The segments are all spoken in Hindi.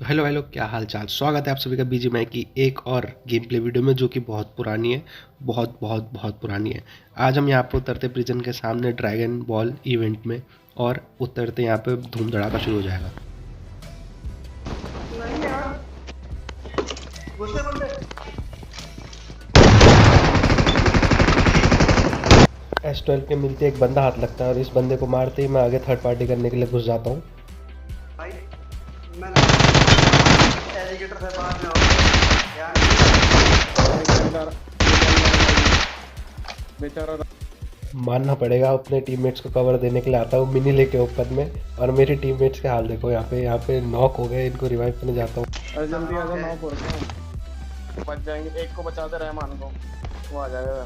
तो हेलो हेलो, क्या हाल चाल। स्वागत है आप सभी का बीजीएमआई की एक और गेम प्ले वीडियो में, जो कि बहुत पुरानी है। बहुत बहुत बहुत पुरानी है। आज हम यहाँ पे उतरते प्रिजन के सामने ड्रैगन बॉल इवेंट में, और उतरते यहाँ पे धूम धड़ाका शुरू हो जाएगा। नहीं यार, घुसे बंदे। S12 के मिलते एक बंदा हाथ लगता है, और इस बंदे को मारते ही मैं आगे थर्ड पार्टी करने के लिए घुस जाता हूँ। भाई मैं एलिगेटर से बाहर में हो यार। बेचारा मानना पड़ेगा, अपने टीममेट्स को कवर देने के लिए आता हूँ मिनी लेके ओपन में, और मेरे टीममेट्स के हाल देखो। यहाँ पे नॉक हो गए, इनको रिवाइव करने जाता हूँ। अरे जल्दी आ जाओ, नॉक हो रखे हैं, बच जाएंगे। एक को बचा दे रहमान को, वो आ जाएगा।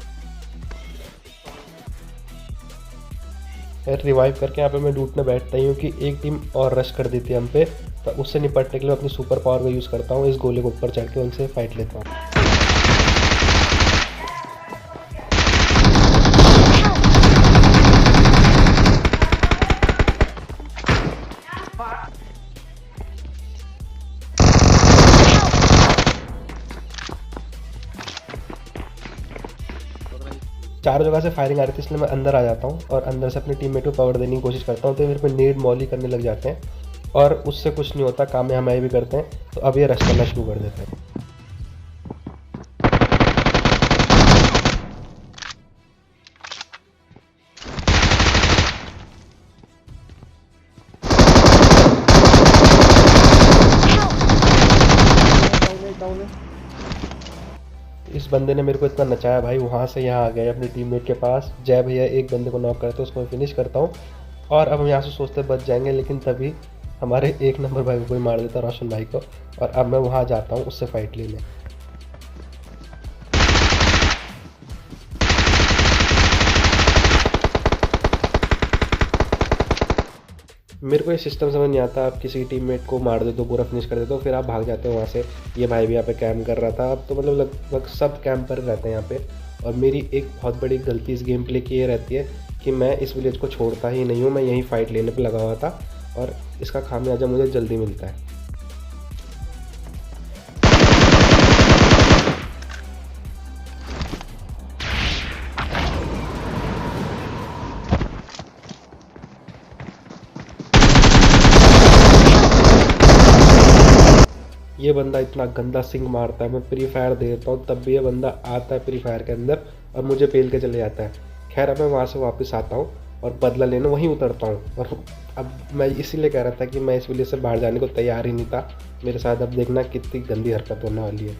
रिवाइव करके यहाँ पे मैं लूटने बैठता ही हूँ कि एक टीम और रश कर देती है हम पे, तो उससे निपटने के लिए अपनी सुपर पावर का यूज़ करता हूँ। इस गोले के ऊपर चढ़ के उनसे फाइट लेता हूँ। चारों जगह से फायरिंग आ रही थी, इसलिए मैं अंदर आ जाता हूँ और अंदर से अपने टीममेट को कवर देने की कोशिश करता हूँ। तो मेरे पे नेड मॉली करने लग जाते हैं, और उससे कुछ नहीं होता, काम हमारे भी करते हैं। तो अब ये रश करना शुरू कर देते हैं। डाउन है। इस बंदे ने मेरे को इतना नचाया भाई, वहाँ से यहाँ आ गए अपने टीममेट के पास। जय भैया एक बंदे को नॉक करते, उसको मैं फिनिश करता हूँ। और अब हम यहाँ से सोचते बच जाएंगे, लेकिन तभी हमारे एक नंबर भाई को कोई मार देता, रोशन भाई को। और अब मैं वहाँ जाता हूँ उससे फाइट लेने। मेरे को ये सिस्टम समझ नहीं आता, आप किसी टीममेट को मार दे तो पूरा फिनिश कर देते हो, फिर आप भाग जाते हो वहाँ से। ये भाई भी यहाँ पे कैम्प कर रहा था। अब तो मतलब लगभग सब कैंप पर रहते हैं यहाँ पे। और मेरी एक बहुत बड़ी गलती इस गेम प्ले की ये रहती है कि मैं इस विलेज को छोड़ता ही नहीं हूँ। मैं यहीं फाइट लेने पे लगा हुआ था, और इसका खामियाजा मुझे जल्दी मिलता है। ये बंदा इतना गंदा सिंग मारता है, मैं प्री फायर दे देता हूँ, तब भी ये बंदा आता है प्री फायर के अंदर और मुझे पेल के चले जाता है। खैर अब मैं वहाँ से वापस आता हूँ और बदला लेने वहीं उतरता हूँ। और अब मैं इसीलिए कह रहा था कि मैं इस वजह से बाहर जाने को तैयार ही नहीं था। मेरे साथ अब देखना कितनी गंदी हरकत होने वाली है।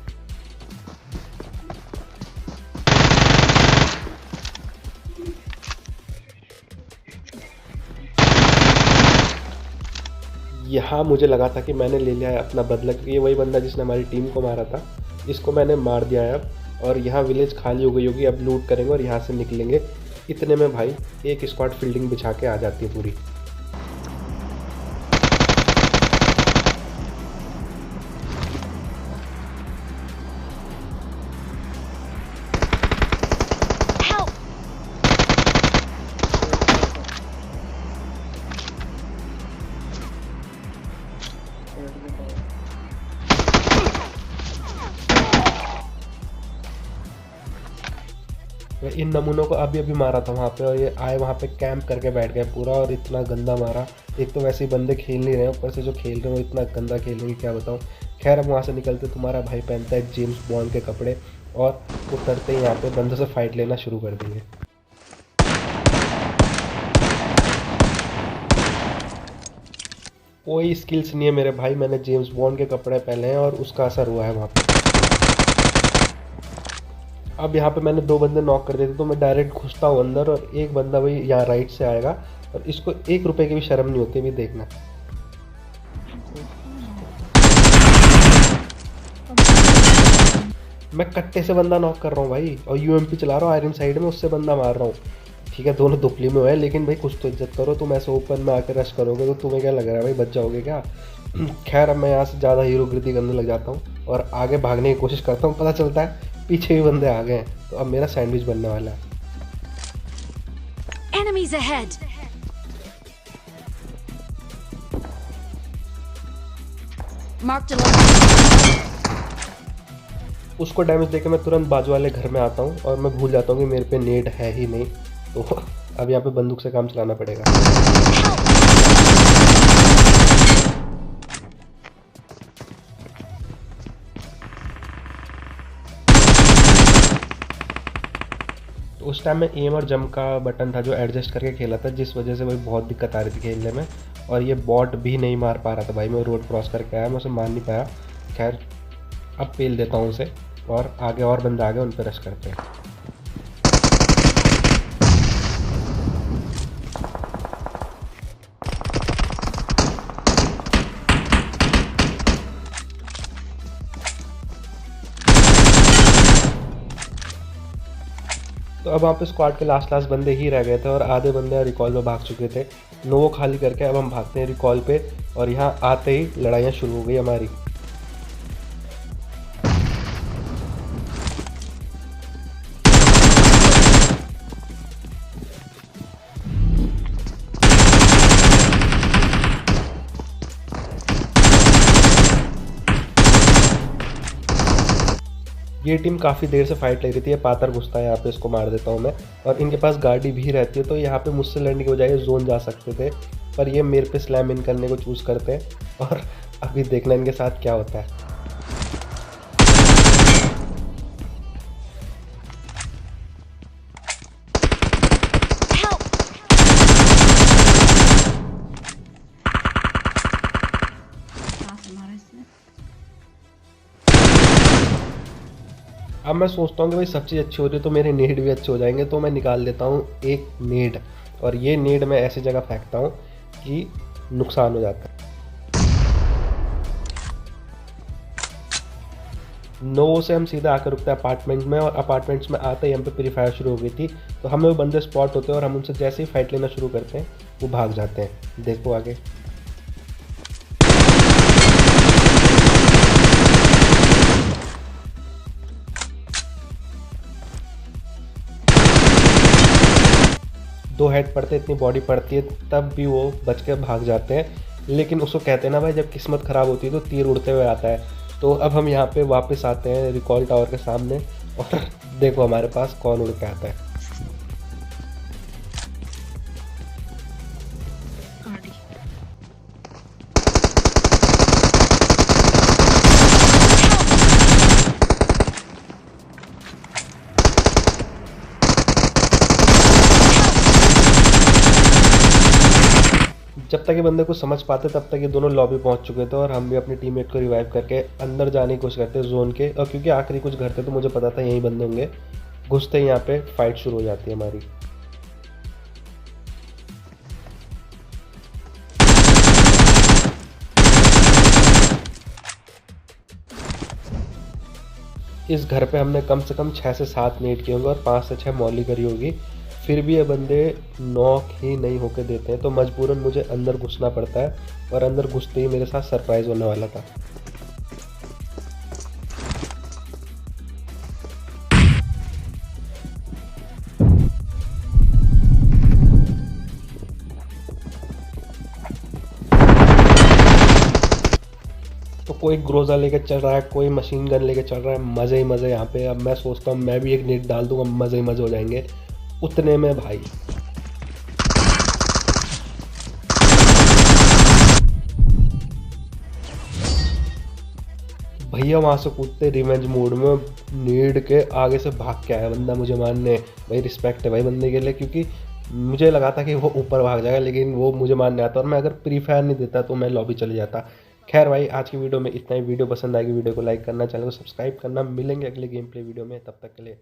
यहाँ मुझे लगा था कि मैंने ले लिया है अपना बदला, क्योंकि ये वही बंदा जिसने हमारी टीम को मारा था, इसको मैंने मार दिया है अब। और यहाँ विलेज खाली हो गई होगी, अब लूट करेंगे और यहाँ से निकलेंगे। इतने में भाई एक स्क्वाड फील्डिंग बिछा के आ जाती है पूरी। मैं इन नमूनों को अभी अभी मारा था वहाँ पे, और ये आए वहाँ पे कैंप करके बैठ गए पूरा, और इतना गंदा मारा। एक तो वैसे ही बंदे खेल नहीं रहे, ऊपर से जो खेल रहे हैं वो इतना गंदा खेल रहे हैं, क्या बताऊँ। खैर अब वहाँ से निकलते तुम्हारा भाई पहनता है जेम्स बॉन्ड के कपड़े, और उतरते ही यहाँ पे बंदों से फाइट लेना शुरू कर देंगे। कोई स्किल्स नहीं है मेरे भाई, मैंने जेम्स बॉन्ड के कपड़े पहने हैं और उसका असर हुआ है वहाँ पे। अब यहाँ पे मैंने दो बंदे नॉक कर देते, तो मैं डायरेक्ट घुसता हूँ अंदर, और एक बंदा भाई यहाँ राइट से आएगा, और इसको 1 रुपए की भी शर्म नहीं होती। भी देखना, मैं कट्टे से बंदा नॉक कर रहा हूँ भाई, और यूएमपी चला रहा हूँ आयरन साइड में, उससे बंदा मार रहा हूँ। ठीक है, दोनों दुपली में हुए, लेकिन भाई कुछ तो इज्जत करो। तुम ऐसे ओपन में आकर रश करोगे तो तुम्हें क्या लग रहा है भाई, बच जाओगे क्या। खैर अब मैं यहाँ से ज़्यादा हीरोगिरी करने लग जाता हूँ और आगे भागने की कोशिश करता हूँ। पता चलता है पीछे भी बंदे आ गए हैं, तो अब मेरा सैंडविच बनने वाला है। Enemies ahead! Marked a location. उसको डैमेज देके मैं तुरंत बाजू वाले घर में आता हूँ और मैं भूल जाता हूँ कि मेरे पे नेड है ही नहीं, तो अब यहाँ पे बंदूक से काम चलाना पड़ेगा। तो उस टाइम में एम और जंप का बटन था जो एडजस्ट करके खेला था, जिस वजह से भाई बहुत दिक्कत आ रही थी खेलने में। और ये बॉट भी नहीं मार पा रहा था भाई, मैं रोड क्रॉस करके आया, मैं उसे मार नहीं पाया। खैर अब पेल देता हूँ उसे, और आगे और बंदे आगे उन पर रश करते हैं। तो अब वहाँ पे स्क्वाड के लास्ट बंदे ही रह गए थे और आधे बंदे रिकॉल में भाग चुके थे। नोवो खाली करके अब हम भागते हैं रिकॉल पे, और यहाँ आते ही लड़ाइयाँ शुरू हो गई हमारी। ये टीम काफ़ी देर से फाइट ले रही थी, ये पातर घुसता है यहाँ पे, इसको मार देता हूँ मैं। और इनके पास गाड़ी भी रहती है, तो यहाँ पे मुझसे लड़ने के बजाय जोन जा सकते थे, पर ये मेरे पे स्लैम इन करने को चूज़ करते हैं। और अभी देखना इनके साथ क्या होता है। Help! अब मैं सोचता हूँ कि भाई सब चीज़ अच्छी हो रही है तो मेरे नेड भी अच्छे हो जाएंगे, तो मैं निकाल लेता हूँ एक नेड, और ये नेड मैं ऐसी जगह फेंकता हूँ कि नुकसान हो जाता है। नोवो से हम सीधा आकर रुकते हैं अपार्टमेंट में, और अपार्टमेंट्स में आते ही हम पे प्री फायर शुरू हो गई थी। तो हमें वो बंदे स्पॉट होते हैं और हम उनसे जैसे ही फाइट लेना शुरू करते हैं वो भाग जाते हैं। देखो आगे। दो हेड पड़ते, इतनी बॉडी पड़ती है, तब भी वो बच के भाग जाते हैं। लेकिन उसको कहते हैं ना भाई, जब किस्मत ख़राब होती है तो तीर उड़ते हुए आता है। तो अब हम यहाँ पे वापस आते हैं रिकॉल टावर के सामने, और देखो हमारे पास कौन उड़ के आता है। जब तक ये बंदे को समझ पाते तब तक ये दोनों लॉबी पहुंच चुके थे, और हम भी अपनी टीममेट को रिवाइव करके अंदर जाने की कोशिश करते जोन के। और क्योंकि आखिरी कुछ घर थे तो मुझे पता था यही बंदे होंगे। घुसते ही यहाँ पे फाइट शुरू हो जाती है हमारी। इस घर पे हमने कम से कम 6 से 7 नेट किए होंगे और 5 से 6 मॉली करी होगी, फिर भी ये बंदे नॉक ही नहीं होके देते हैं। तो मजबूरन मुझे अंदर घुसना पड़ता है, और अंदर घुसते ही मेरे साथ सरप्राइज होने वाला था। तो कोई ग्रोजा लेके चल रहा है, कोई मशीन गन लेके चल रहा है, मज़े ही मज़े यहाँ पे। अब मैं सोचता हूँ मैं भी एक नेट डाल दूंगा, मज़े ही मज़े हो जाएंगे। उतने में भाई भैया वहाँ से कूदते रिवेंज मोड में, नीड के आगे से भाग के आया बंदा मुझे मारने। भाई रिस्पेक्ट है भाई बंदे के लिए, क्योंकि मुझे लगा था कि वो ऊपर भाग जाएगा, लेकिन वो मुझे मारने आता, और मैं अगर प्री फायर नहीं देता तो मैं लॉबी चले जाता। खैर भाई आज की वीडियो में इतना ही। वीडियो पसंद आएगी वीडियो को लाइक करना, चैनल को सब्सक्राइब करना। मिलेंगे अगले गेम प्ले वीडियो में, तब तक के लिए